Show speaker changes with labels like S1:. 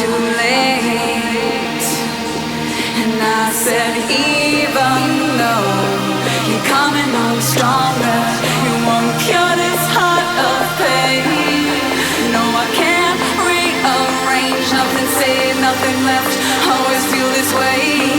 S1: too late. And I said, even though you're coming on stronger, you won't cure this heart of pain. No, I can't rearrange, nothing saved, nothing left. Always feel this way.